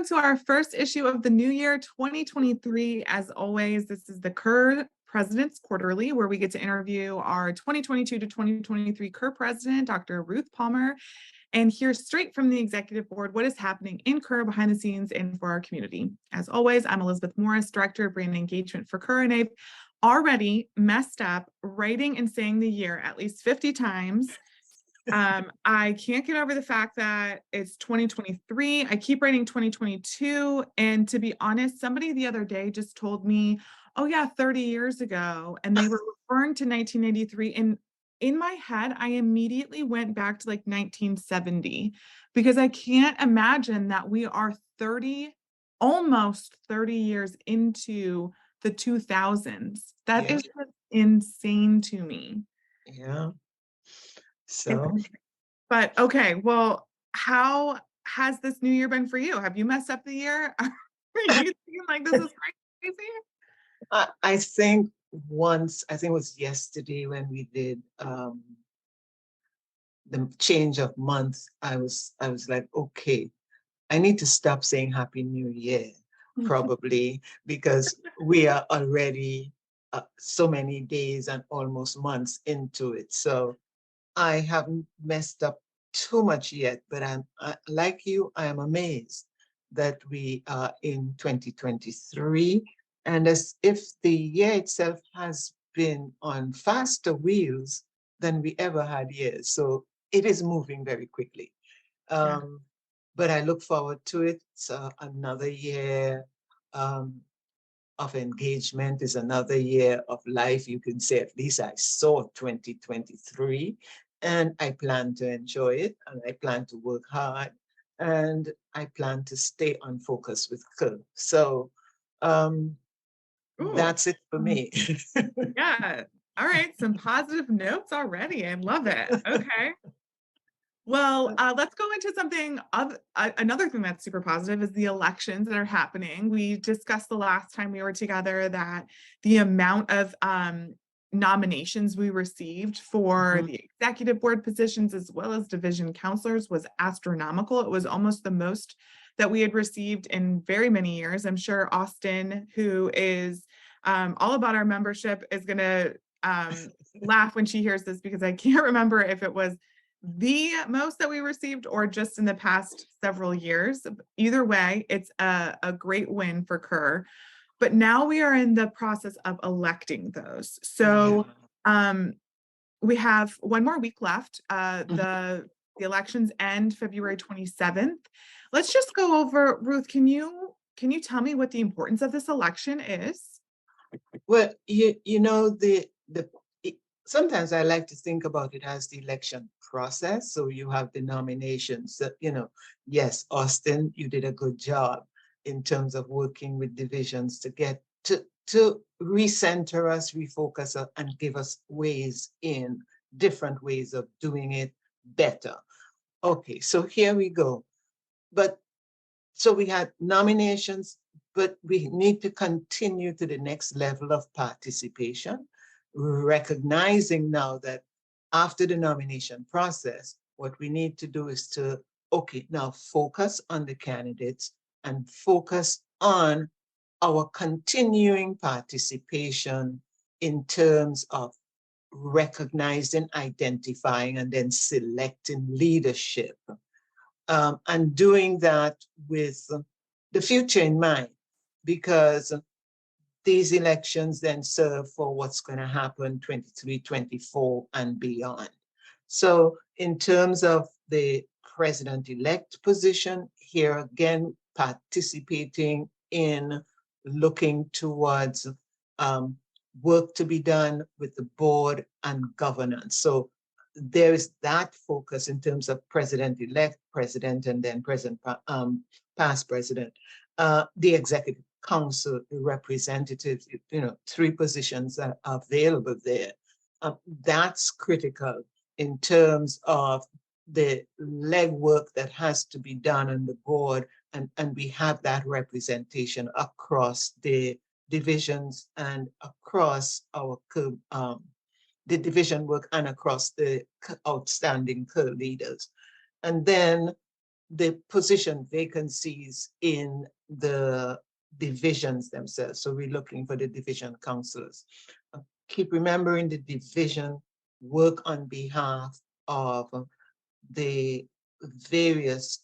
to our first issue of the new year 2023. As always, this is the CUR President's Quarterly, where we get to interview our 2022 to 2023 CUR President, Dr. Ruth Palmer, and hear straight from the Executive Board what is happening in CUR behind the scenes and for our community. As always, I'm Elizabeth Morris, Director of Brand Engagement for CUR, and I've already messed up writing and saying the year at least 50 times. I can't get over the fact that it's 2023. I keep writing 2022. And to be honest, somebody the other day just told me, oh yeah, 30 years ago. And they were referring to 1983. And in my head, I immediately went back to like 1970, because I can't imagine that we are almost 30 years into the 2000s. That is just insane to me. Yeah. So, but okay, well, how has this new year been for you? Have you messed up the year? Are you thinking like this is crazy? I think it was yesterday when we did the change of month, I was like, okay, I need to stop saying Happy New Year, probably, because we are already so many days and almost months into it. So I haven't messed up too much yet, but like you, I am amazed that we are in 2023, and as if the year itself has been on faster wheels than we ever had years. So it is moving very quickly. But I look forward to it. So another year of engagement is another year of life. You can say, at least I saw 2023. And I plan to enjoy it, and I plan to work hard, and I plan to stay on focus with CUR. So that's it for me. Yeah. All right. Some positive notes already. I love it. Okay. Well, let's go into something another thing that's super positive is the elections that are happening. We discussed the last time we were together that the amount of nominations we received for the executive board positions as well as division counselors was astronomical. It was almost the most that we had received in very many years. I'm sure Austin, who is all about our membership, is going to laugh when she hears this, because I can't remember if it was the most that we received or just in the past several years. Either way, it's a great win for CUR. But now we are in the process of electing those. So we have one more week left. The elections end February 27th. Let's just go over, Ruth, can you tell me what the importance of this election is? Well, sometimes I like to think about it as the election process. So you have the nominations that, yes, Austin, you did a good job in terms of working with divisions to get to recenter us, refocus us, and give us different ways of doing it better. Okay, so here we go. So we had nominations, but we need to continue to the next level of participation, recognizing now that after the nomination process, what we need to do is to, now focus on the candidates and focus on our continuing participation in terms of recognizing, identifying, and then selecting leadership. And doing that with the future in mind, because these elections then serve for what's going to happen 23, 24, and beyond. So in terms of the president-elect position, here again, participating in looking towards work to be done with the board and governance. So there is that focus in terms of president-elect, president, and then past president, the executive council, the representatives, 3 positions that are available there. That's critical in terms of the legwork that has to be done on the board, and we have that representation across the divisions and across our the division work and across the outstanding CUR leaders. And then the position vacancies in the divisions themselves. So we're looking for the division counselors. Keep remembering the division work on behalf of the various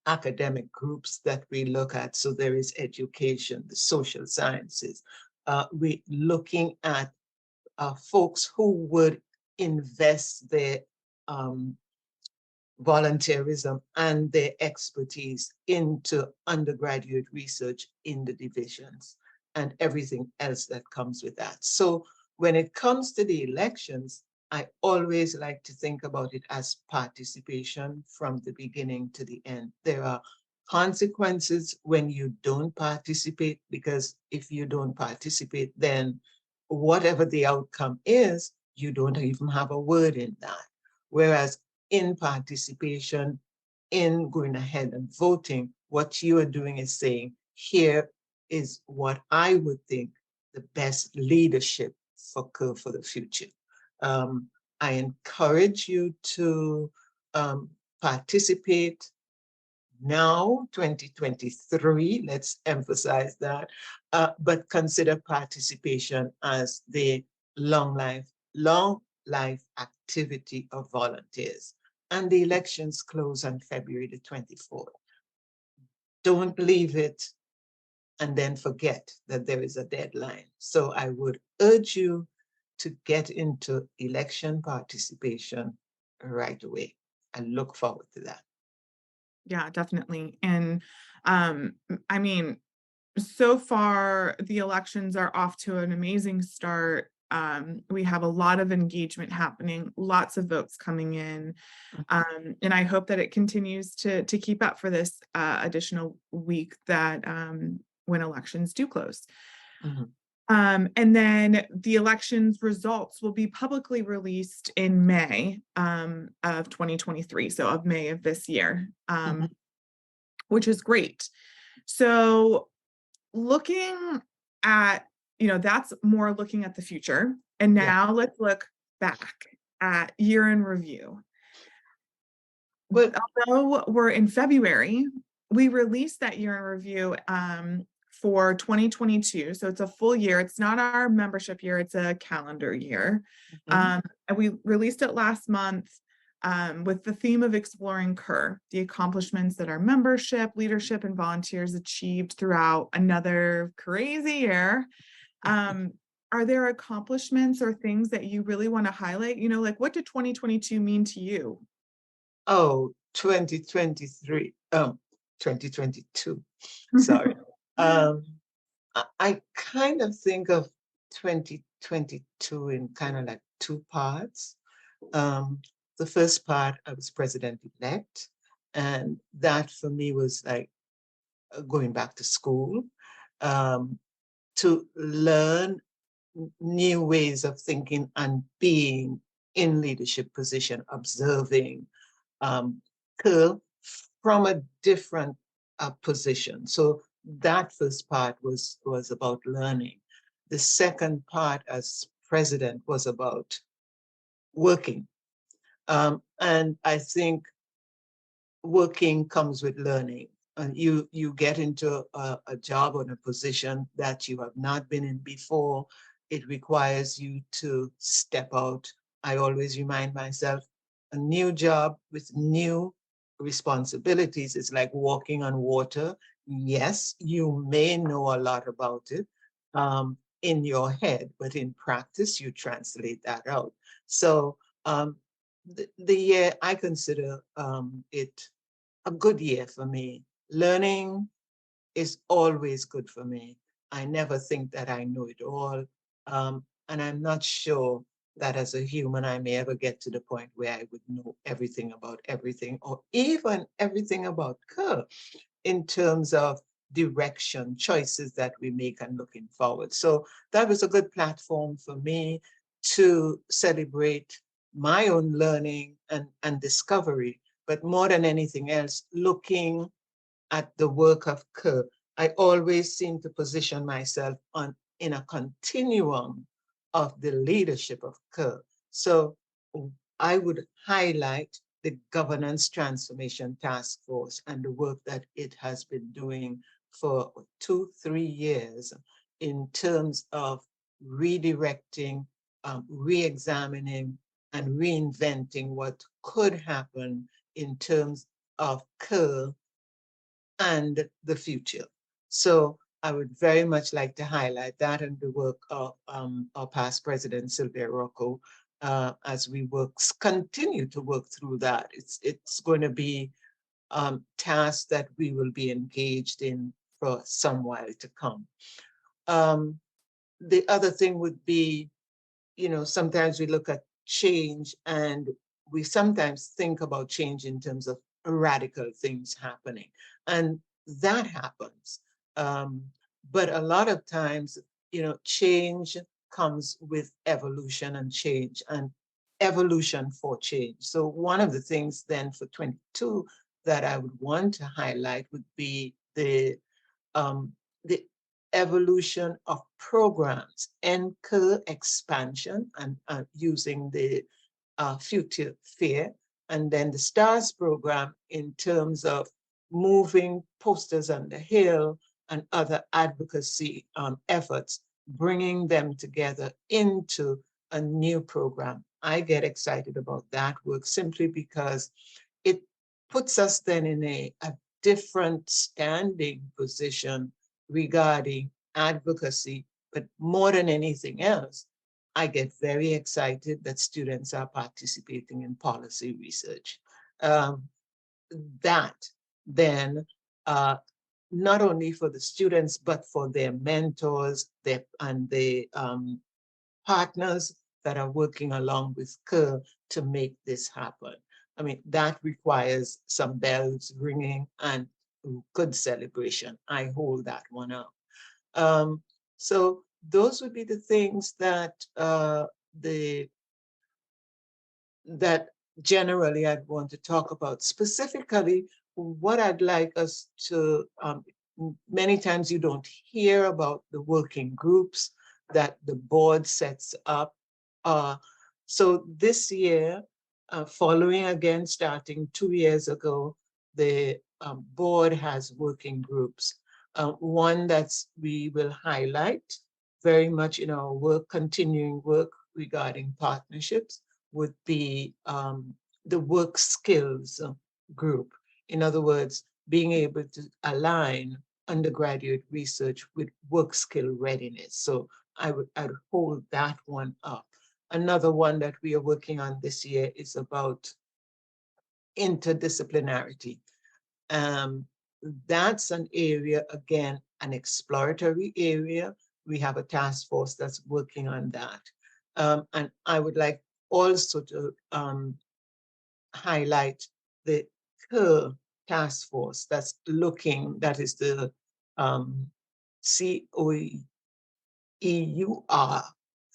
academic groups that we look at. So there is education, the social sciences. We're looking at folks who would invest their volunteerism and their expertise into undergraduate research in the divisions and everything else that comes with that. So when it comes to the elections, I always like to think about it as participation from the beginning to the end. There are consequences when you don't participate, because if you don't participate, then whatever the outcome is, you don't even have a word in that. Whereas in participation, in going ahead and voting, what you are doing is saying, here is what I would think the best leadership for CUR for the future. I encourage you to participate now, 2023, let's emphasize that, but consider participation as the long life activity of volunteers. And the elections close on February the 24th. Don't leave it and then forget that there is a deadline. So I would urge you to get into election participation right away. I look forward to that. Yeah, definitely. And I mean, so far the elections are off to an amazing start. We have a lot of engagement happening, lots of votes coming in. And I hope that it continues to keep up for this additional week that when elections do close. Mhm. And then the elections results will be publicly released in May of 2023, so of May of this year, Mhm. which is great. So looking at, that's more looking at the future. And Yeah. now let's look back at year in review. Well, Although we're in February, we released that year in review for 2022. So it's a full year. It's not our membership year, it's a calendar year. mhm. And we released it last month with the theme of exploring CUR, the accomplishments that our membership, leadership, and volunteers achieved throughout another crazy year. Are there accomplishments or things that you really want to highlight? Like what did 2022 mean to you? Oh, 2023, 2022, sorry. Um, I kind of think of 2022 in kind of like two parts. Um, the first part, I was president-elect, and that for me was like going back to school, um, to learn new ways of thinking and being in leadership position, observing um, curl from a different position. So that first part was about learning. The second part as president was about working. And I think working comes with learning. And you get into a job or a position that you have not been in before. It requires you to step out. I always remind myself, a new job with new responsibilities is like walking on water. Yes, you may know a lot about it in your head, but in practice, you translate that out. So the year I consider it a good year for me. Learning is always good for me. I never think that I know it all. And I'm not sure that as a human, I may ever get to the point where I would know everything about everything, or even everything about CUR in terms of direction, choices that we make and looking forward. So that was a good platform for me to celebrate my own learning and discovery, but more than anything else, looking at the work of CUR. I always seem to position myself in a continuum of the leadership of CUR. So I would highlight the Governance Transformation Task Force and the work that it has been doing for 2, 3 years in terms of redirecting, re-examining, and reinventing what could happen in terms of CUR and the future. So I would very much like to highlight that and the work of our past president, Sylvia Rocco, as we continue to work through that. It's going to be tasks that we will be engaged in for some while to come. The other thing would be, sometimes we look at change and we sometimes think about change in terms of radical things happening. And that happens. Um, but a lot of times, change comes with evolution and evolution for change. So one of the things then for 22 that I would want to highlight would be um, the evolution of programs, NCUR expansion and using the future fair, and then the STARS program in terms of moving posters on the hill and other advocacy efforts, bringing them together into a new program. I get excited about that work simply because it puts us then in a different standing position regarding advocacy, but more than anything else, I get very excited that students are participating in policy research. Um, that then, not only for the students, but for their mentors and the partners that are working along with CUR to make this happen. I mean, that requires some bells ringing and good celebration. I hold that one up. Um, so those would be the things that the that generally I'd want to talk about. Specifically, what I'd like us to, many times you don't hear about the working groups that the board sets up. So this year, following again, starting 2 years ago, the board has working groups. One that's we will highlight very much in our work, continuing work regarding partnerships would be the work skills group. In other words, being able to align undergraduate research with work skill readiness. So I'd hold that one up. Another one that we are working on this year is about interdisciplinarity. Um, that's an area, again, an exploratory area. We have a task force that's working on that. And I would like also to highlight the CUR task force that is the COEUR,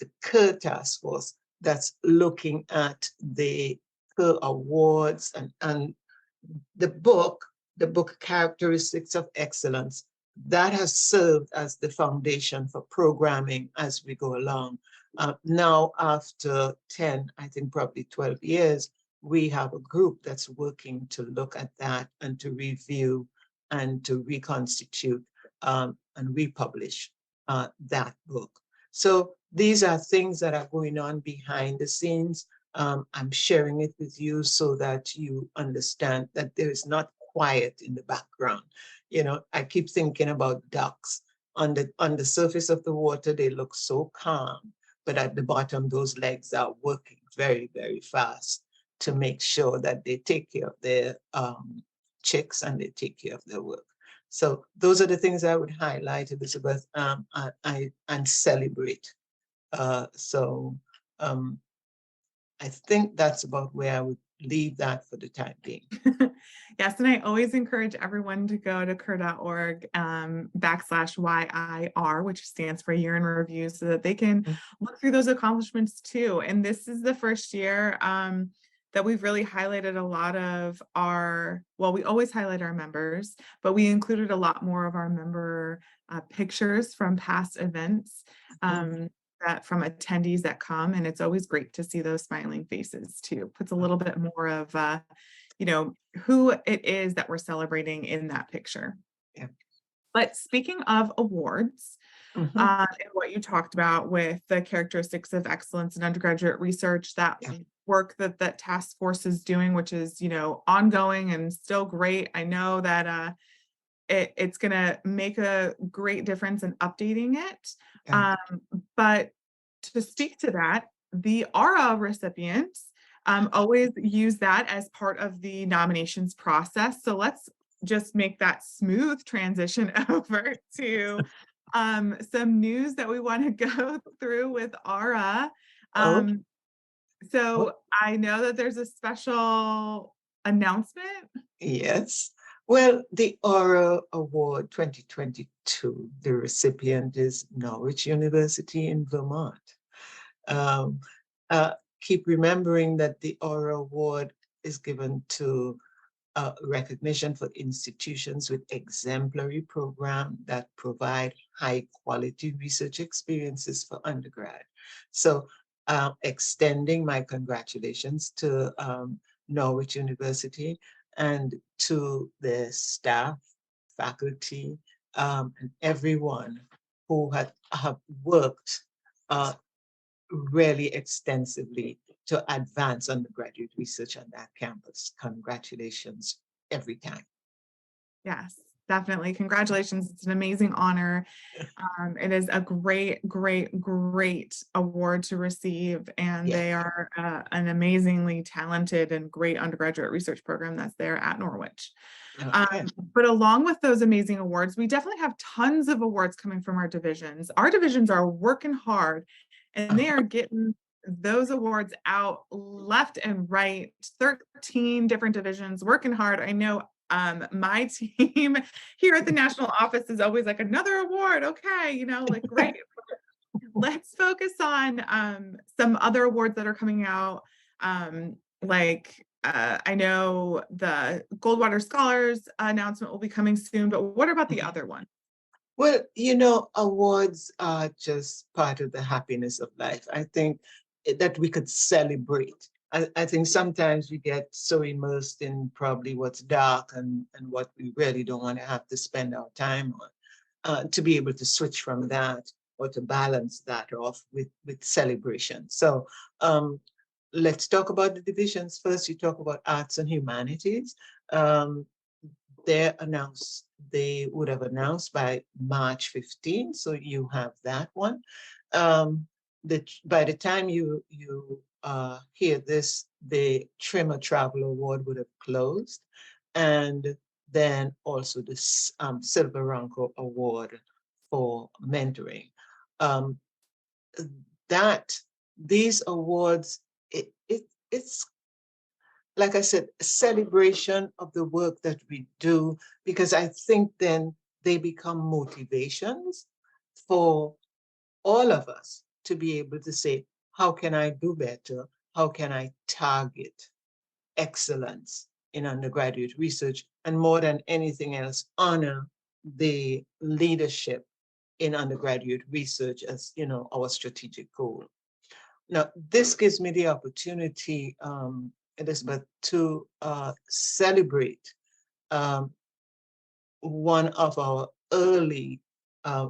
the CUR task force that's looking at the CUR awards and the book Characteristics of Excellence, that has served as the foundation for programming as we go along. Now, after 10, I think probably 12 years, we have a group that's working to look at that and to review and to reconstitute and republish that book. So these are things that are going on behind the scenes. I'm sharing it with you so that you understand that there is not quiet in the background. I keep thinking about ducks. On the surface of the water, they look so calm, but at the bottom, those legs are working very, very fast to make sure that they take care of their chicks and they take care of their work. So those are the things I would highlight, Elizabeth, and celebrate. So I think that's about where I would leave that for the time being. Yes, and I always encourage everyone to go to cur.org /YIR, which stands for Year in Review, so that they can look through those accomplishments too. And this is the first year that we've really highlighted a lot of we always highlight our members, but we included a lot more of our member pictures from past events. that from attendees that come, and it's always great to see those smiling faces too. Puts a little bit more of, who it is that we're celebrating in that picture. Yeah. But speaking of awards, Mhm. and what you talked about with the characteristics of excellence in undergraduate research, that Yeah. work that that task force is doing, which is, ongoing and still great. I know that it's going to make a great difference in updating it. Yeah. Um, but to speak to that, the ARA recipients always use that as part of the nominations process. So let's just make that smooth transition over to some news that we want to go through with ARA. Oh, Um, oh, so I know that there's a special announcement. yes. Well, the Aura Award 2022, the recipient is Norwich University in Vermont. Um, uh, Keep remembering that the Aura Award is given to recognition for institutions with exemplary programs that provide high quality research experiences for undergrad. So extending my congratulations to Norwich University and to the staff, faculty, and everyone who have worked really extensively to advance undergraduate research on that campus. Congratulations every time. Yes, definitely. Congratulations. It's an amazing honor. It is a great, great, great award to receive, and Yeah. they are an amazingly talented and great undergraduate research program that's there at Norwich. Okay. But along with those amazing awards, we definitely have tons of awards coming from our divisions. Our divisions are working hard, and they are getting those awards out left and right. 13 different divisions working hard. I know my team here at the national office is always like, another award. Okay, like great. Let's focus on some other awards that are coming out. I know the Goldwater Scholars announcement will be coming soon, but what about the other one? Well, awards are just part of the happiness of life. I think that we could celebrate. I think sometimes we get so immersed in probably what's dark and what we really don't want to have to spend our time on. To be able to switch from that or to balance that off with celebration. So let's talk about the divisions. First, you talk about arts and humanities. Um, they would have announced by March 15, so you have that one. By the time you hear this, the Trimmer Travel Award would have closed, and then also the Silver Ranko Award for mentoring. Um, that these awards, it's like I said, a celebration of the work that we do, because I think then they become motivations for all of us to be able to say, how can I do better? How can I target excellence in undergraduate research? And more than anything else, honor the leadership in undergraduate research as, our strategic goal. Now, this gives me the opportunity, Elizabeth, to celebrate um, one of our early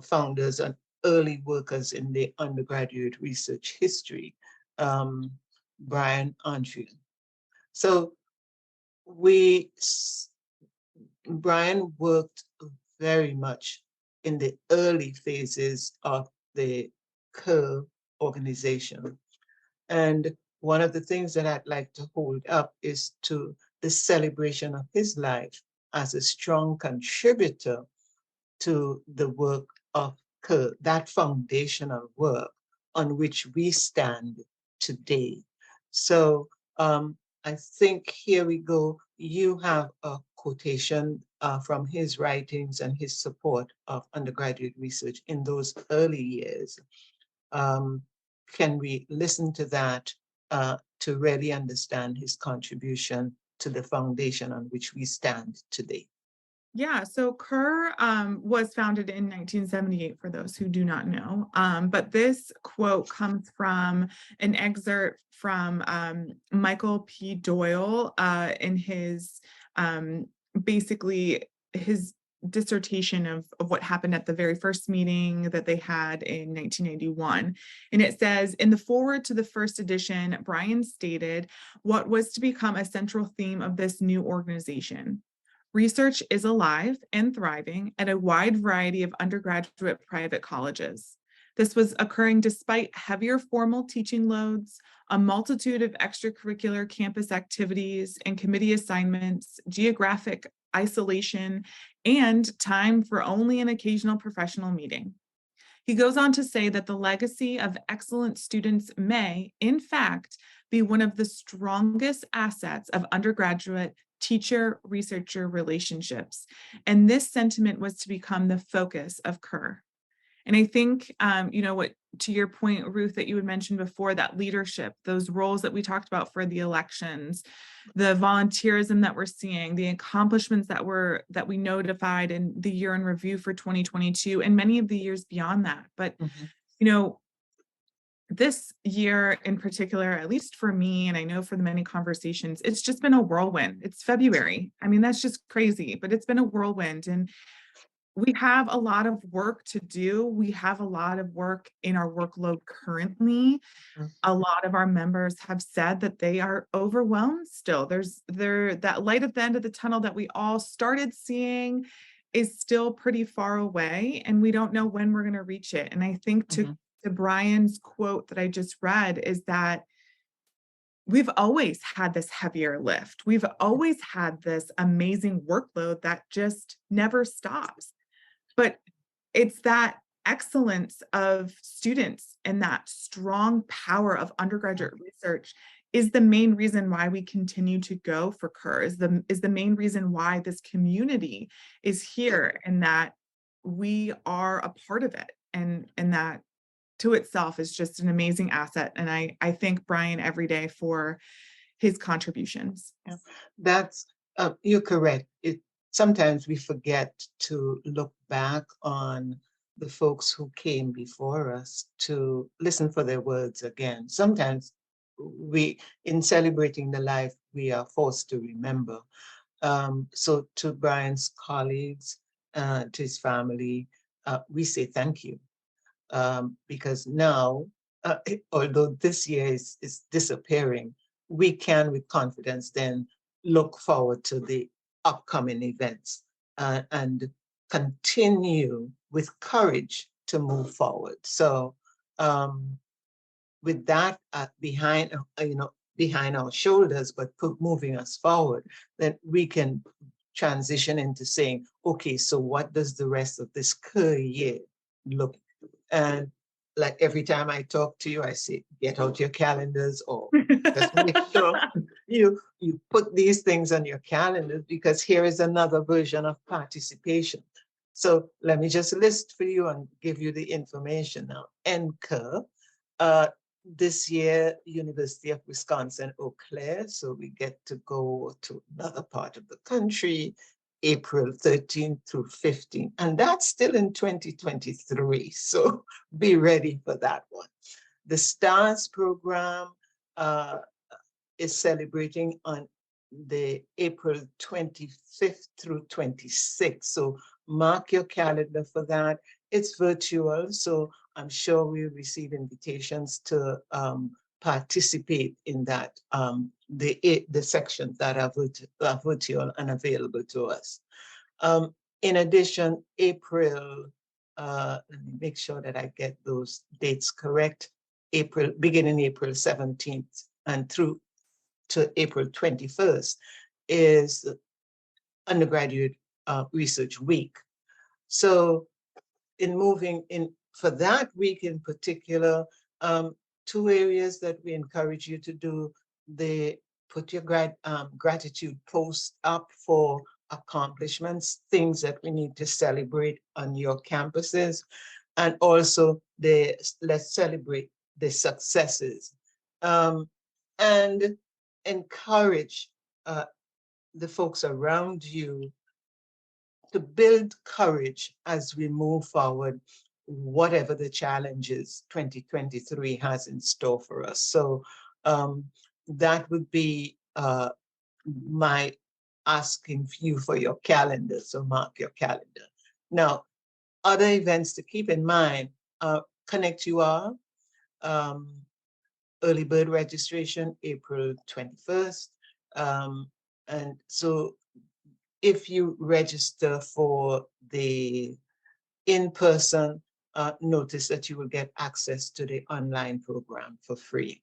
founders and early workers in the undergraduate research history, um, Brian Andrew. So we, Brian worked very much in the early phases of the CUR organization. And one of the things that I'd like to hold up is to the celebration of his life as a strong contributor to the work of CUR, that foundational work on which we stand today. So I think here we go. You have a quotation from his writings and his support of undergraduate research in those early years. Um, can we listen to that to really understand his contribution to the foundation on which we stand today? Yeah, so CUR was founded in 1978 for those who do not know. But this quote comes from an excerpt from Michael P. Doyle in his basically his dissertation of what happened at the very first meeting that they had in 1981. And it says, in the foreword to the first edition, Bryan stated what was to become a central theme of this new organization. Research is alive and thriving at a wide variety of undergraduate private colleges. This was occurring despite heavier formal teaching loads, a multitude of extracurricular campus activities and committee assignments, geographic isolation, and time for only an occasional professional meeting. He goes on to say that the legacy of excellent students may, in fact, be one of the strongest assets of undergraduate teacher researcher relationships. And this sentiment was to become the focus of CUR. And I think, what to your point, Ruth, that you had mentioned before, that leadership, those roles that we talked about for the elections, the volunteerism that we're seeing, the accomplishments that we notified in the year in review for 2022, and many of the years beyond that. But Mhm, you know, this year in particular, at least for me, and I know for the many conversations, it's just been a whirlwind. It's February. I mean, that's just crazy, but it's been a whirlwind. And we have a lot of work to do. We have a lot of work in our workload currently. mhm, A lot of our members have said that they are overwhelmed still. That light at the end of the tunnel that we all started seeing is still pretty far away, and we don't know when we're going to reach it. And I think mhm, to Brian's quote that I just read is that we've always had this heavier lift. We've always had this amazing workload that just never stops. But it's that excellence of students and that strong power of undergraduate research is the main reason why we continue to go for CUR, is the main reason why this community is here, and that we are a part of it, and that to itself is just an amazing asset. And I thank Brian every day for his contributions. yeah. That's you're correct. It sometimes we forget to look back on the folks who came before us to listen for their words again. Sometimes we, in celebrating the life, we are forced to remember. So to Brian's colleagues, to his family, we say thank you, because now, although this year is disappearing, we can with confidence then look forward to the upcoming events, and continue with courage to move forward. So with that behind our shoulders, but moving us forward, then we can transition into saying, okay, so what does the rest of this career look? And like every time I talk to you, I say, get out your calendars, or just make sure you put these things on your calendars, because here is another version of participation. So let me just list for you and give you the information now. NCUR, this year, University of Wisconsin, Eau Claire. So we get to go to another part of the country, April 13th through 15th. And that's still in 2023. So be ready for that one. The STARS program is celebrating on the April 25th through 26th. So mark your calendar for that. It's virtual, so I'm sure we'll receive invitations to participate in that, the sections that are virtual and available to us. In addition, April, let me make sure that I get those dates correct. Beginning April 17th and through to April 21st is undergraduate research week. So in moving in for that week in particular, two areas that we encourage you to do: they put your gratitude post up for accomplishments, things that we need to celebrate on your campuses, and also let's celebrate the successes, and encourage the folks around you to build courage as we move forward, whatever the challenges 2023 has in store for us. So that would be my asking you for your calendar. So mark your calendar. Now, other events to keep in mind, Connect UR, early bird registration, April 21st. And so if you register for the in-person, notice that you will get access to the online program for free.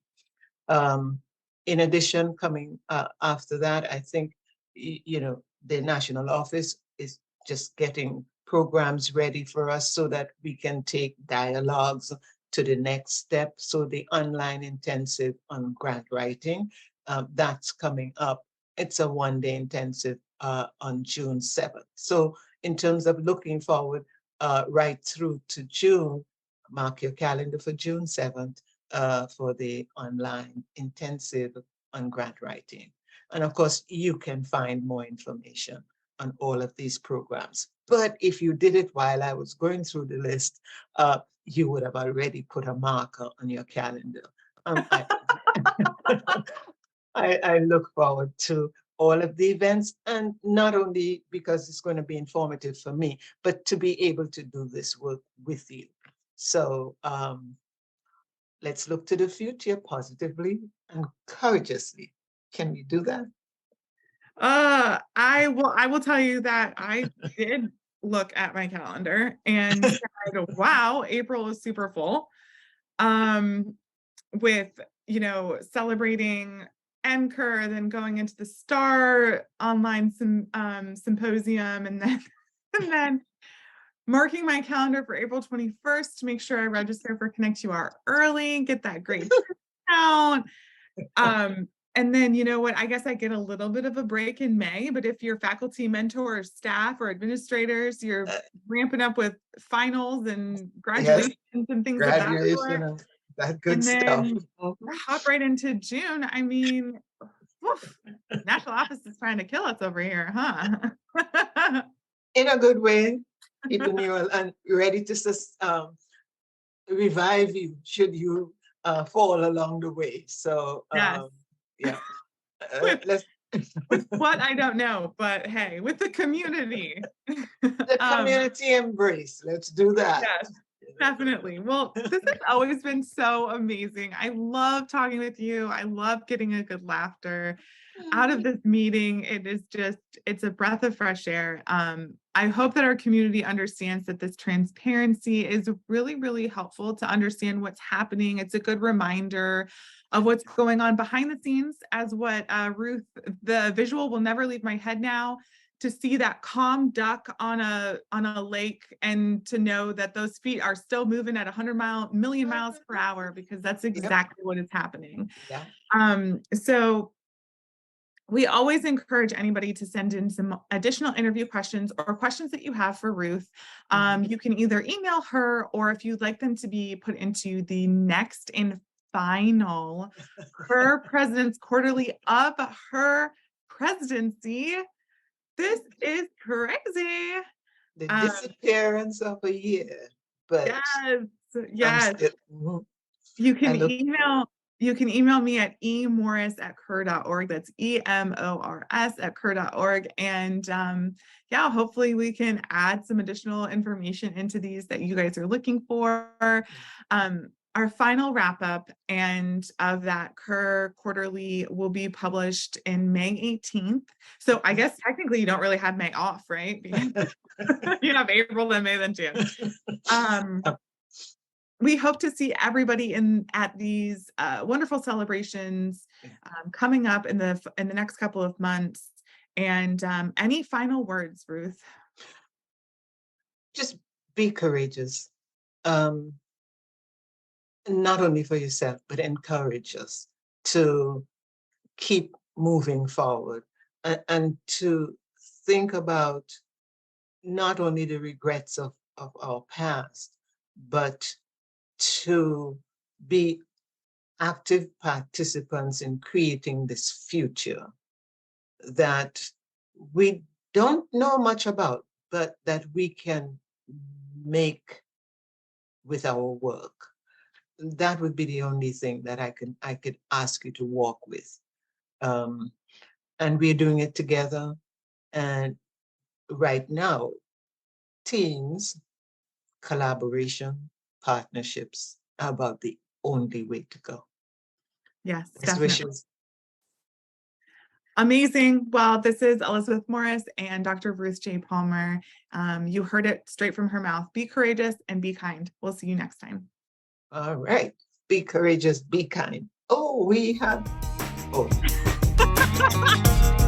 In addition, coming after that, I think, the national office is just getting programs ready for us so that we can take dialogues to the next step. So the online intensive on grant writing, that's coming up. It's a one-day intensive on June 7th. So in terms of looking forward right through to June, mark your calendar for June 7th for the online intensive on grant writing. And of course, you can find more information on all of these programs. But if you did it while I was going through the list, you would have already put a marker on your calendar. I look forward to all of the events, and not only because it's going to be informative for me, but to be able to do this work with you. So let's look to the future positively and courageously. Can we do that? I will tell you that I did look at my calendar and said, wow, April is super full. With, celebrating NCUR, then going into the STAR online symposium, and then and then marking my calendar for April 21st to make sure I register for Connect UR early, get that great discount. And then, you know what, I guess I get a little bit of a break in May, but if you're faculty, mentors, staff, or administrators, you're ramping up with finals and graduations and things of that Graduation sort. and that good And stuff. then hop right into June. I mean, woof, national office is trying to kill us over here, huh? In a good way, keeping you and ready to revive you should you fall along the way. So Yes. yeah, With, let's with what I don't know, but hey, with the community. the community embrace. Let's do that. Yes. Definitely. Well, this has always been so amazing. I love talking with you. I love getting a good laughter out of this meeting. It's a breath of fresh air. I hope that our community understands that this transparency is really, really helpful to understand what's happening. It's a good reminder of what's going on behind the scenes, as what Ruth, the visual will never leave my head now, to see that calm duck on a lake, and to know that those feet are still moving at 100 million miles per hour, because that's exactly what is happening. Yeah. So we always encourage anybody to send in some additional interview questions or questions that you have for Ruth. You can either email her, or if you'd like them to be put into the next and final CUR President's Quarterly of her presidency. This is crazy. The disappearance of a year, but yes. still, You can email me at emorris@cur.org. That's EMORS@cur.org. And yeah, hopefully we can add some additional information into these that you guys are looking for. Our final wrap up and of that CUR quarterly will be published in May 18th. So I guess technically you don't really have May off, right? You have April, then May, then June. We hope to see everybody at these wonderful celebrations coming up in the next couple of months. And any final words, Ruth? Just be courageous. Not only for yourself, but encourage us to keep moving forward, and to think about not only the regrets of our past, but to be active participants in creating this future that we don't know much about, but that we can make with our work. That would be the only thing that I could ask you to walk with. Um, and we're doing it together. And right now, teams, collaboration, partnerships are about the only way to go. Yes, Best definitely. wishes. Amazing. Well, this is Elizabeth Morris and Dr. Ruth J. Palmer. You heard it straight from her mouth. Be courageous and be kind. We'll see you next time. All right. Be courageous, be kind. Oh, we have. Oh.